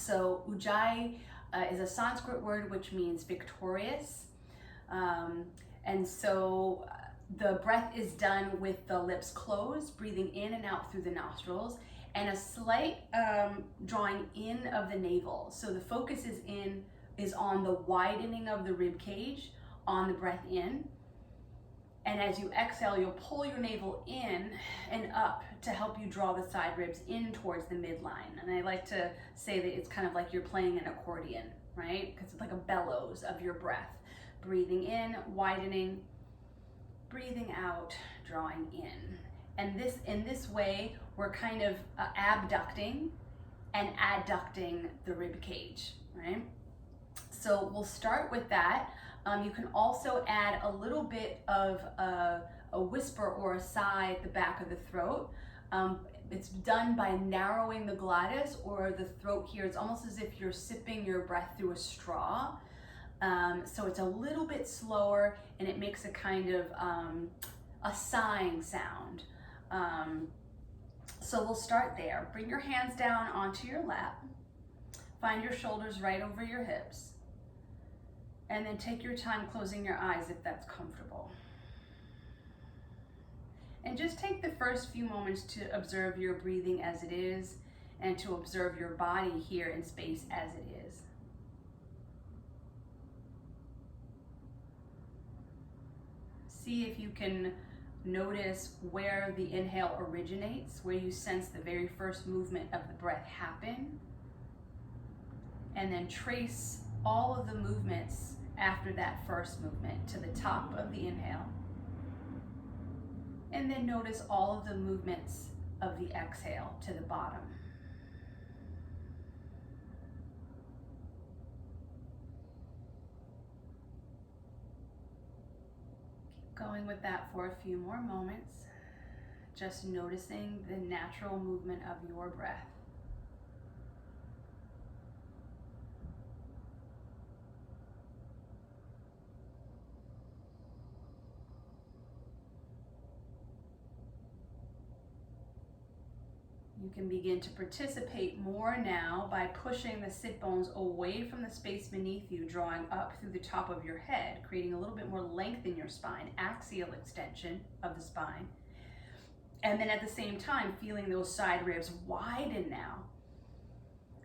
So Ujjayi is a Sanskrit word which means victorious. And so the breath is done with the lips closed, breathing in and out through the nostrils, and a slight drawing in of the navel. So the focus is on the widening of the rib cage on the breath in. And as you exhale, you'll pull your navel in and up to help you draw the side ribs in towards the midline. And I like to say that it's kind of like you're playing an accordion, right? Because it's like a bellows of your breath. Breathing in, widening, breathing out, drawing in. And in this way, we're kind of abducting and adducting the rib cage, right? So we'll start with that. You can also add a little bit of a whisper or a sigh at the back of the throat. It's done by narrowing the glottis or the throat here. It's almost as if you're sipping your breath through a straw. So it's a little bit slower and it makes a kind of a sighing sound. So we'll start there. Bring your hands down onto your lap. Find your shoulders right over your hips. And then take your time closing your eyes if that's comfortable. And just take the first few moments to observe your breathing as it is and to observe your body here in space as it is. See if you can notice where the inhale originates, where you sense the very first movement of the breath happen. And then trace all of the movements after that first movement to the top of the inhale. And then notice all of the movements of the exhale to the bottom. Keep going with that for a few more moments, just noticing the natural movement of your breath. You can begin to participate more now by pushing the sit bones away from the space beneath you, drawing up through the top of your head, creating a little bit more length in your spine, axial extension of the spine. And then at the same time, feeling those side ribs widen now.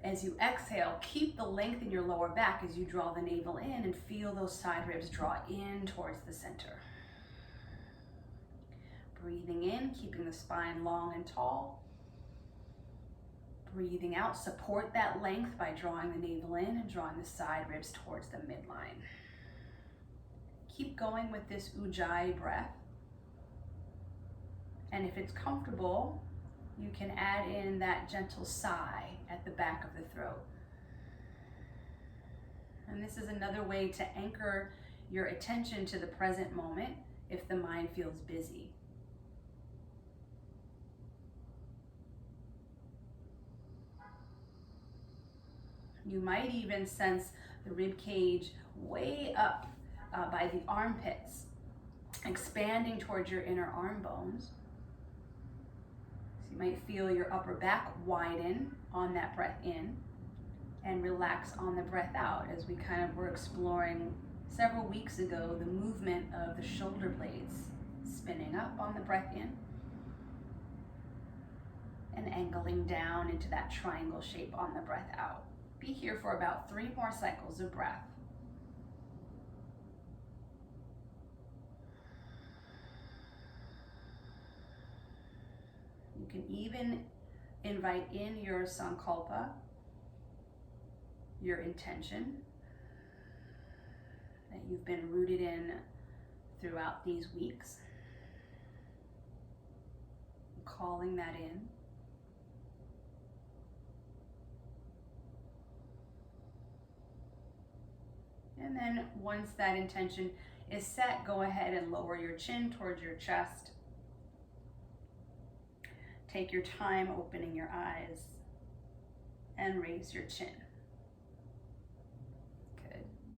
As you exhale, keep the length in your lower back as you draw the navel in and feel those side ribs draw in towards the center. Breathing in, keeping the spine long and tall. Breathing out, support that length by drawing the navel in and drawing the side ribs towards the midline. Keep going with this Ujjayi breath. And if it's comfortable, you can add in that gentle sigh at the back of the throat. And this is another way to anchor your attention to the present moment if the mind feels busy. You might even sense the rib cage way up by the armpits, expanding towards your inner arm bones. So you might feel your upper back widen on that breath in and relax on the breath out, as we kind of were exploring several weeks ago the movement of the shoulder blades spinning up on the breath in and angling down into that triangle shape on the breath out. Be here for about 3 more cycles of breath. You can even invite in your sankalpa, your intention that you've been rooted in throughout these weeks. Calling that in. And then once that intention is set, go ahead and lower your chin towards your chest. Take your time opening your eyes and raise your chin.